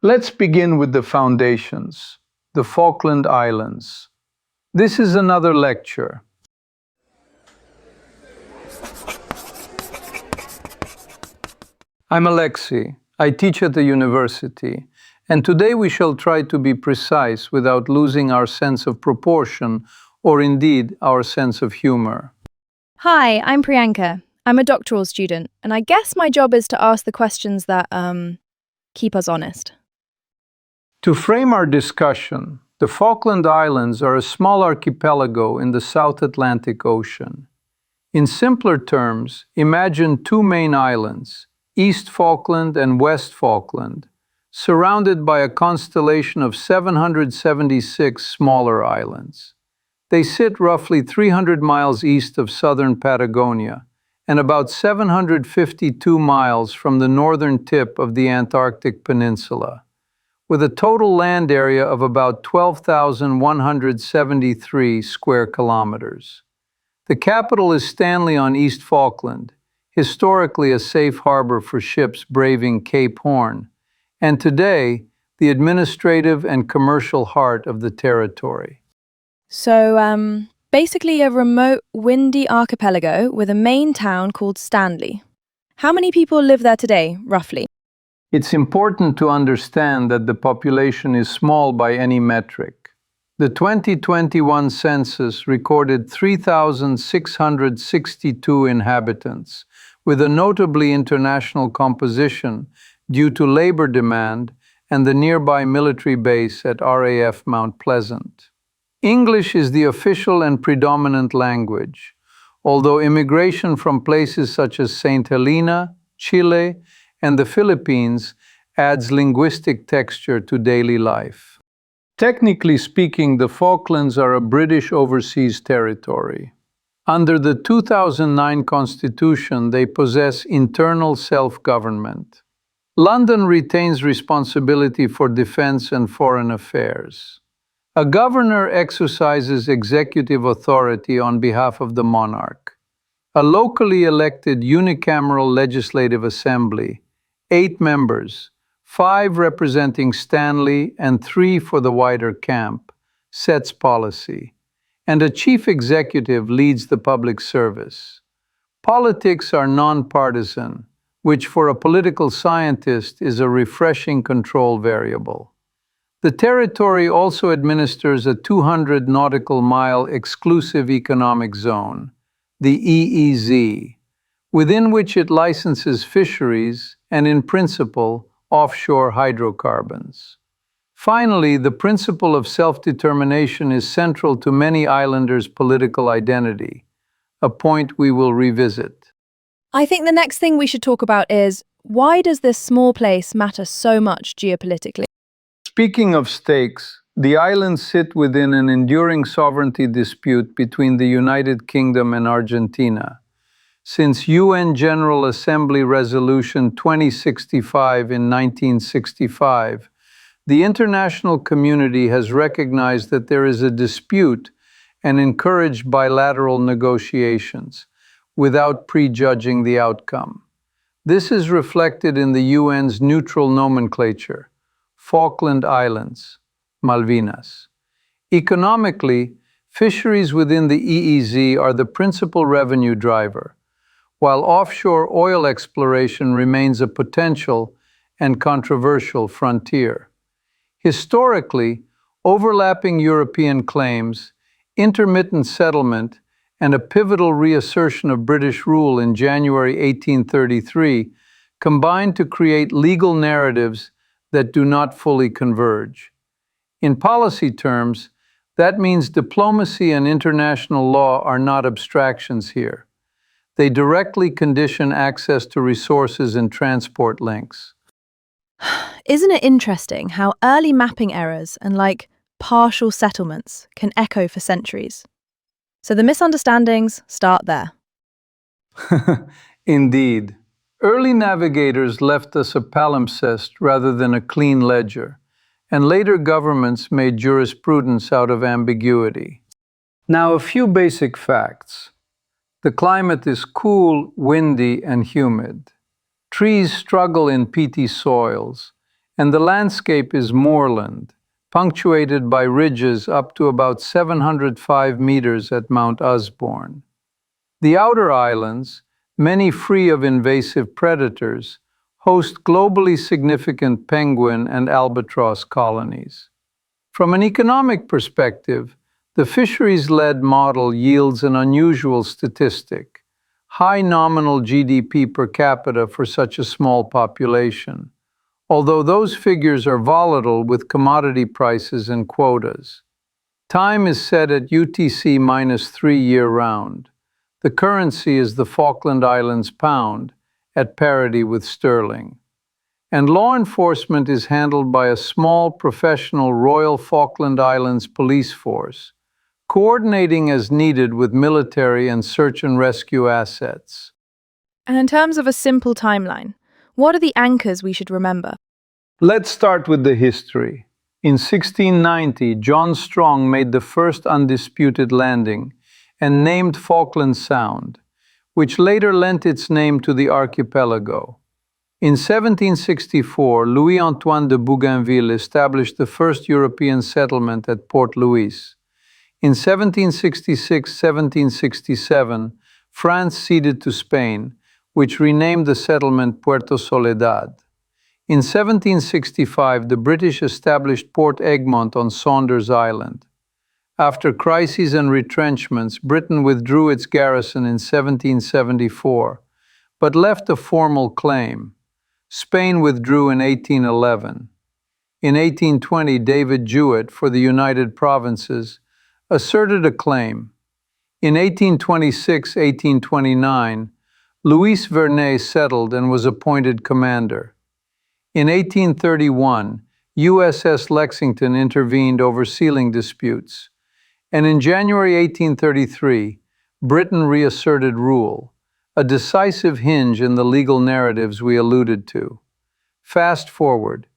Let's begin with the foundations, the Falkland Islands. This is another lecture. I'm Alexei. I teach at the university, and today we shall try to be precise without losing our sense of proportion or indeed our sense of humor. Hi, I'm Priyanka. I'm a doctoral student, and I guess my job is to ask the questions that, keep us honest. To frame our discussion, the Falkland Islands are a small archipelago in the South Atlantic Ocean. In simpler terms, imagine two main islands, East Falkland and West Falkland, surrounded by a constellation of 776 smaller islands. They sit roughly 300 miles east of southern Patagonia and about 752 miles from the northern tip of the Antarctic Peninsula, with a total land area of about 12,173 square kilometers. The capital is Stanley on East Falkland, historically a safe harbor for ships braving Cape Horn, and today the administrative and commercial heart of the territory. So, basically a remote, windy archipelago with a main town called Stanley. How many people live there today, roughly? It's important to understand that the population is small by any metric. The 2021 census recorded 3,662 inhabitants, with a notably international composition due to labor demand and the nearby military base at RAF Mount Pleasant. English is the official and predominant language, although immigration from places such as St. Helena, Chile, and the Philippines adds linguistic texture to daily life. Technically speaking, the Falklands are a British overseas territory. Under the 2009 Constitution, they possess internal self-government. London retains responsibility for defense and foreign affairs. A governor exercises executive authority on behalf of the monarch. A locally elected unicameral legislative assembly, 8 members, 5 representing Stanley and 3 for the wider camp, sets policy, and a chief executive leads the public service. Politics are nonpartisan, which for a political scientist is a refreshing control variable. The territory also administers a 200 nautical mile exclusive economic zone, the EEZ, within which it licenses fisheries and, in principle, offshore hydrocarbons. Finally, the principle of self-determination is central to many islanders' political identity, a point we will revisit. I think the next thing we should talk about is, why does this small place matter so much geopolitically? Speaking of stakes, the islands sit within an enduring sovereignty dispute between the United Kingdom and Argentina. Since UN General Assembly Resolution 2065 in 1965, the international community has recognized that there is a dispute and encouraged bilateral negotiations, without prejudging the outcome. This is reflected in the UN's neutral nomenclature, Falkland Islands, Malvinas. Economically, fisheries within the EEZ are the principal revenue driver, while offshore oil exploration remains a potential and controversial frontier. Historically, overlapping European claims, intermittent settlement, and a pivotal reassertion of British rule in January 1833 combined to create legal narratives that do not fully converge. In policy terms, that means diplomacy and international law are not abstractions here. They directly condition access to resources and transport links. Isn't it interesting how early mapping errors and, partial settlements can echo for centuries? So the misunderstandings start there. Indeed. Early navigators left us a palimpsest rather than a clean ledger, and later governments made jurisprudence out of ambiguity. Now, a few basic facts. The climate is cool, windy, and humid. Trees struggle in peaty soils, and the landscape is moorland, punctuated by ridges up to about 705 meters at Mount Usborne. The outer islands, many free of invasive predators, host globally significant penguin and albatross colonies. From an economic perspective, the fisheries-led model yields an unusual statistic: high nominal GDP per capita for such a small population, although those figures are volatile with commodity prices and quotas. Time is set at UTC-3 year-round. The currency is the Falkland Islands pound, at parity with sterling. And law enforcement is handled by a small professional Royal Falkland Islands police force, coordinating as needed with military and search and rescue assets. And in terms of a simple timeline, what are the anchors we should remember? Let's start with the history. In 1690, John Strong made the first undisputed landing and named Falkland Sound, which later lent its name to the archipelago. In 1764, Louis-Antoine de Bougainville established the first European settlement at Port Louis. In 1766-1767, France ceded to Spain, which renamed the settlement Puerto Soledad. In 1765, the British established Port Egmont on Saunders Island. After crises and retrenchments, Britain withdrew its garrison in 1774, but left a formal claim. Spain withdrew in 1811. In 1820, David Jewett, for the United Provinces, asserted a claim. In 1826-1829, Louis Vernet settled and was appointed commander. In 1831, USS Lexington intervened over sealing disputes. And in January 1833, Britain reasserted rule, a decisive hinge in the legal narratives we alluded to. Fast forward.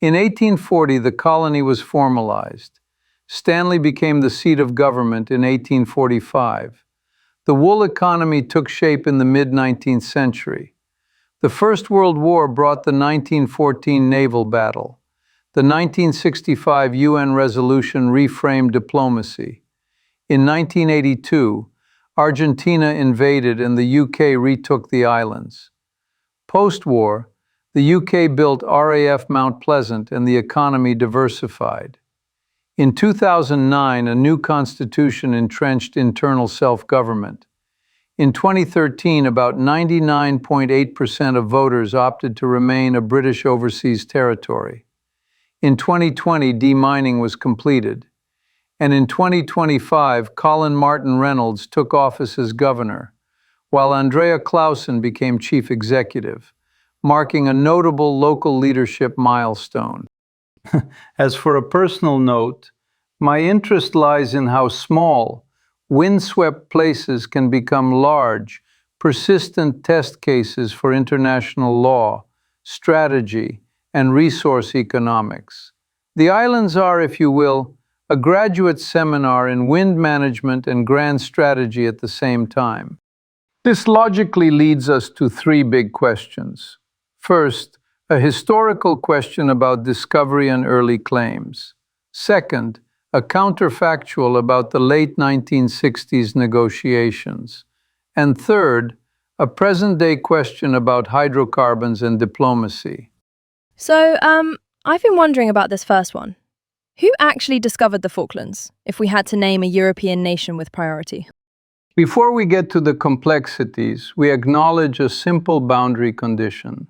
In 1840, the colony was formalized. Stanley became the seat of government in 1845. The wool economy took shape in the mid-19th century. The First World War brought the 1914 naval battle. The 1965 UN resolution reframed diplomacy. In 1982, Argentina invaded and the UK retook the islands. Post-war, the UK built RAF Mount Pleasant and the economy diversified. In 2009, a new constitution entrenched internal self-government. In 2013, about 99.8% of voters opted to remain a British overseas territory. In 2020, demining was completed. And in 2025, Colin Martin Reynolds took office as governor, while Andrea Clausen became chief executive, marking a notable local leadership milestone. As for a personal note, my interest lies in how small, windswept places can become large, persistent test cases for international law, strategy, and resource economics. The islands are, if you will, a graduate seminar in wind management and grand strategy at the same time. This logically leads us to three big questions. First, a historical question about discovery and early claims. Second, a counterfactual about the late 1960s negotiations. And third, a present-day question about hydrocarbons and diplomacy. So, I've been wondering about this first one. Who actually discovered the Falklands, if we had to name a European nation with priority? Before we get to the complexities, we acknowledge a simple boundary condition.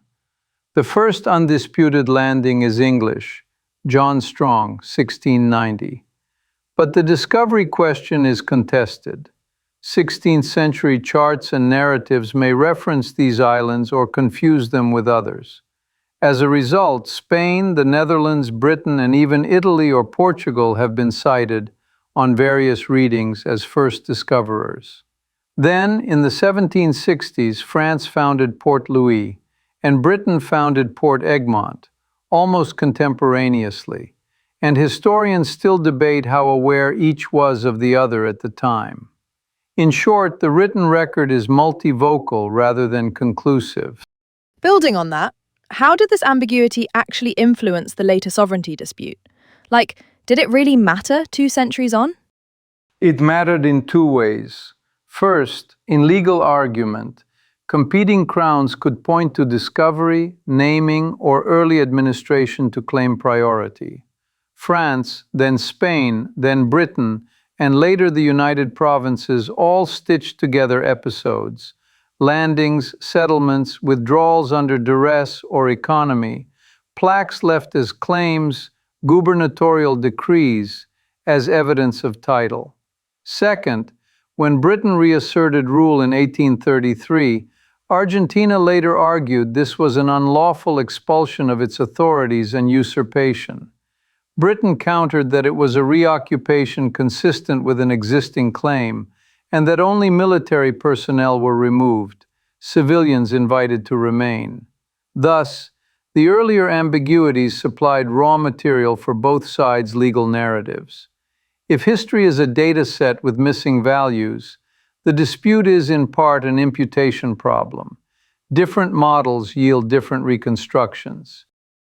The first undisputed landing is English, John Strong, 1690. But the discovery question is contested. 16th century charts and narratives may reference these islands or confuse them with others. As a result, Spain, the Netherlands, Britain, and even Italy or Portugal have been cited on various readings as first discoverers. Then, in the 1760s, France founded Port Louis, and Britain founded Port Egmont, almost contemporaneously, and historians still debate how aware each was of the other at the time. In short, the written record is multivocal rather than conclusive. Building on that, How did this ambiguity actually influence the later sovereignty dispute? Like, did it really matter 2 centuries on? It mattered in two ways. First, in legal argument, competing crowns could point to discovery, naming, or early administration to claim priority. France, then Spain, then Britain, and later the United Provinces all stitched together episodes, landings, settlements, withdrawals under duress or economy, plaques left as claims, gubernatorial decrees as evidence of title. Second, when Britain reasserted rule in 1833, Argentina later argued this was an unlawful expulsion of its authorities and usurpation. Britain countered that it was a reoccupation consistent with an existing claim, and that only military personnel were removed, civilians invited to remain. Thus, the earlier ambiguities supplied raw material for both sides' legal narratives. If history is a data set with missing values, the dispute is in part an imputation problem. Different models yield different reconstructions.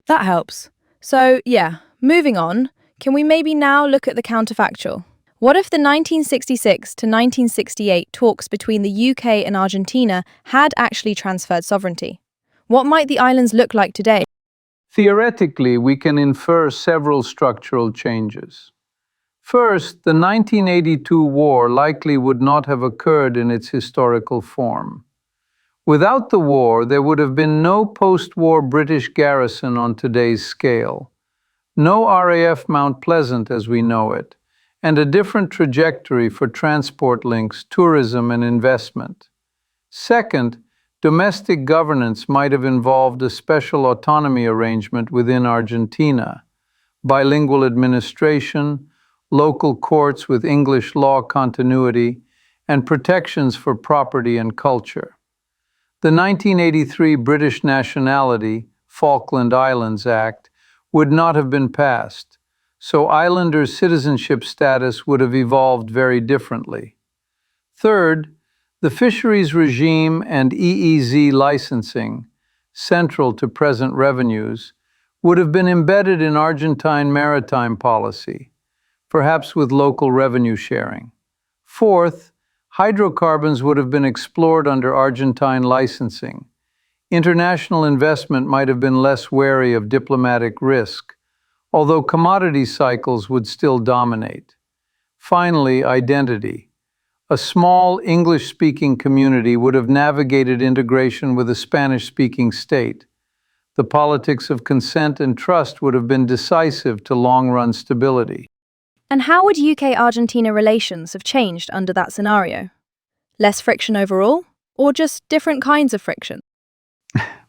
That helps. So, yeah, moving on, can we maybe now look at the counterfactual? What if the 1966 to 1968 talks between the UK and Argentina had actually transferred sovereignty? What might the islands look like today? Theoretically, we can infer several structural changes. First, the 1982 war likely would not have occurred in its historical form. Without the war, there would have been no post-war British garrison on today's scale, no RAF Mount Pleasant as we know it, and a different trajectory for transport links, tourism, and investment. Second, domestic governance might have involved a special autonomy arrangement within Argentina, bilingual administration, local courts with English law continuity, and protections for property and culture. The 1983 British Nationality, Falkland Islands Act would not have been passed, so islanders' citizenship status would have evolved very differently. Third, the fisheries regime and EEZ licensing, central to present revenues, would have been embedded in Argentine maritime policy, perhaps with local revenue sharing. Fourth, hydrocarbons would have been explored under Argentine licensing. International investment might have been less wary of diplomatic risk, although commodity cycles would still dominate. Finally, identity. A small English-speaking community would have navigated integration with a Spanish-speaking state. The politics of consent and trust would have been decisive to long-run stability. And how would UK-Argentina relations have changed under that scenario? Less friction overall, or just different kinds of friction?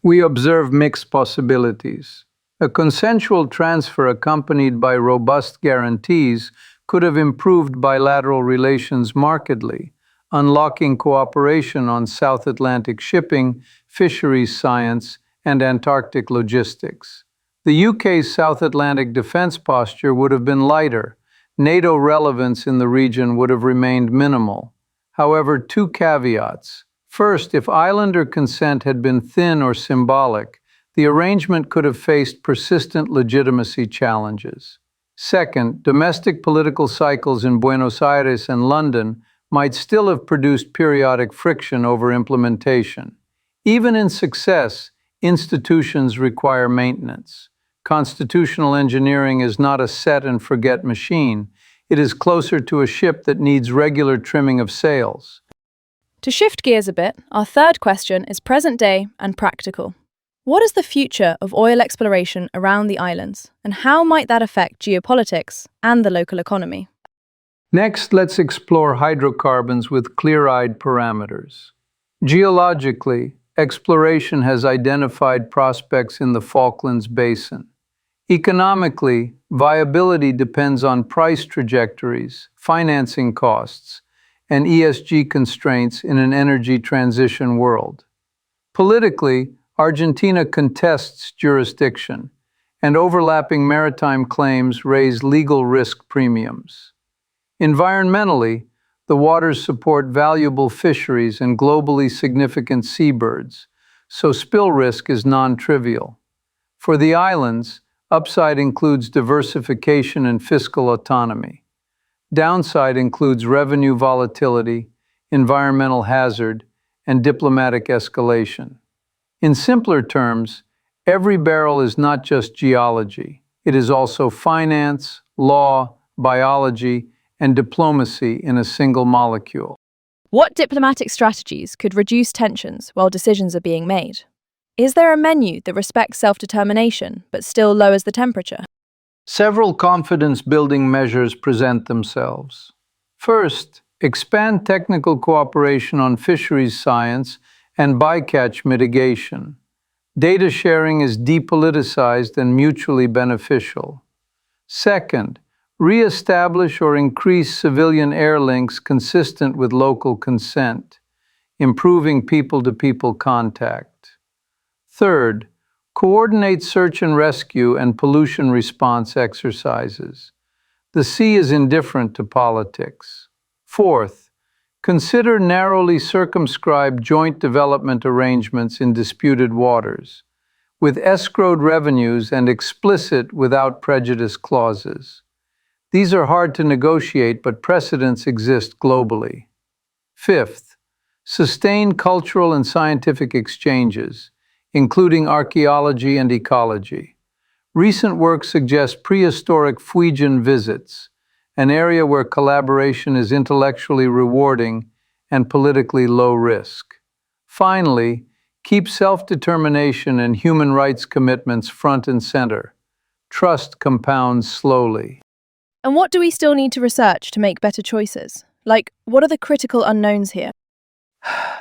We observe mixed possibilities. A consensual transfer accompanied by robust guarantees could have improved bilateral relations markedly, unlocking cooperation on South Atlantic shipping, fisheries science, and Antarctic logistics. The UK's South Atlantic defense posture would have been lighter. NATO relevance in the region would have remained minimal. However, two caveats. First, if islander consent had been thin or symbolic, the arrangement could have faced persistent legitimacy challenges. Second, domestic political cycles in Buenos Aires and London might still have produced periodic friction over implementation. Even in success, institutions require maintenance. Constitutional engineering is not a set-and-forget machine. It is closer to a ship that needs regular trimming of sails. To shift gears a bit, our third question is present-day and practical. What is the future of oil exploration around the islands, and how might that affect geopolitics and the local economy? Next, let's explore hydrocarbons with clear-eyed parameters. Geologically, exploration has identified prospects in the Falklands Basin. Economically, viability depends on price trajectories, financing costs, and ESG constraints in an energy transition world. Politically, Argentina contests jurisdiction, and overlapping maritime claims raise legal risk premiums. Environmentally, the waters support valuable fisheries and globally significant seabirds, so spill risk is non-trivial. For the islands, upside includes diversification and fiscal autonomy. Downside includes revenue volatility, environmental hazard, and diplomatic escalation. In simpler terms, every barrel is not just geology. It is also finance, law, biology, and diplomacy in a single molecule. What diplomatic strategies could reduce tensions while decisions are being made? Is there a menu that respects self-determination but still lowers the temperature? Several confidence-building measures present themselves. First, expand technical cooperation on fisheries science and bycatch mitigation. Data sharing is depoliticized and mutually beneficial. Second, re-establish or increase civilian air links consistent with local consent, improving people-to-people contact. Third, coordinate search and rescue and pollution response exercises. The sea is indifferent to politics. Fourth, consider narrowly circumscribed joint development arrangements in disputed waters, with escrowed revenues and explicit without prejudice clauses. These are hard to negotiate, but precedents exist globally. Fifth, sustain cultural and scientific exchanges, including archaeology and ecology. Recent work suggests prehistoric Fuegian visits, an area where collaboration is intellectually rewarding and politically low risk. Finally, keep self-determination and human rights commitments front and center. Trust compounds slowly. And what do we still need to research to make better choices? Like, what are the critical unknowns here?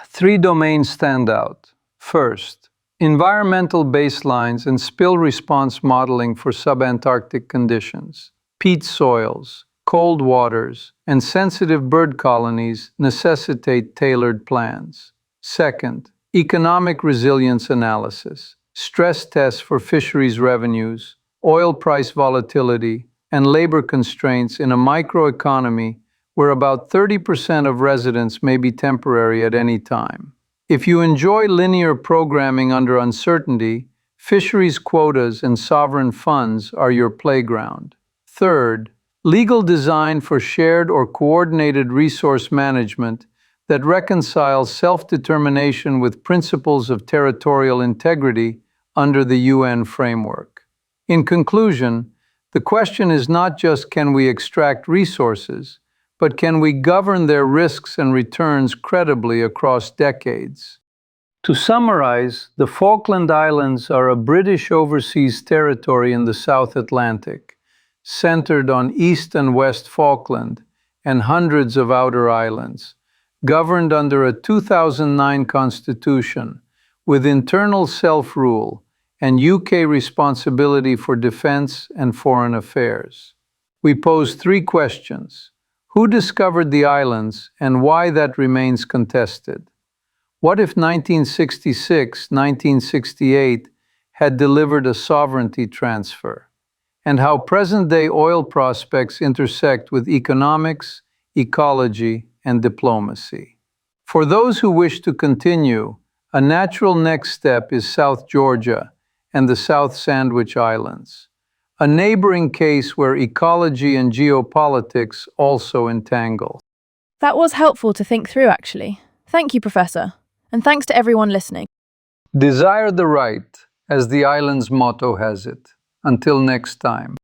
Three domains stand out. First, environmental baselines and spill response modeling for subantarctic conditions. Peat soils, cold waters, and sensitive bird colonies necessitate tailored plans. Second, economic resilience analysis. Stress tests for fisheries revenues, oil price volatility, and labor constraints in a microeconomy where about 30% of residents may be temporary at any time. If you enjoy linear programming under uncertainty, fisheries quotas and sovereign funds are your playground. Third, legal design for shared or coordinated resource management that reconciles self-determination with principles of territorial integrity under the UN framework. In conclusion, the question is not just can we extract resources, but can we govern their risks and returns credibly across decades? To summarize, the Falkland Islands are a British overseas territory in the South Atlantic, centered on East and West Falkland and hundreds of outer islands, governed under a 2009 constitution with internal self-rule and UK responsibility for defense and foreign affairs. We pose three questions. Who discovered the islands and why that remains contested? What if 1966-1968 had delivered a sovereignty transfer? And how present-day oil prospects intersect with economics, ecology, and diplomacy. For those who wish to continue, a natural next step is South Georgia and the South Sandwich Islands, a neighboring case where ecology and geopolitics also entangle. That was helpful to think through, actually. Thank you, Professor. And thanks to everyone listening. Desire the right, as the island's motto has it. Until next time.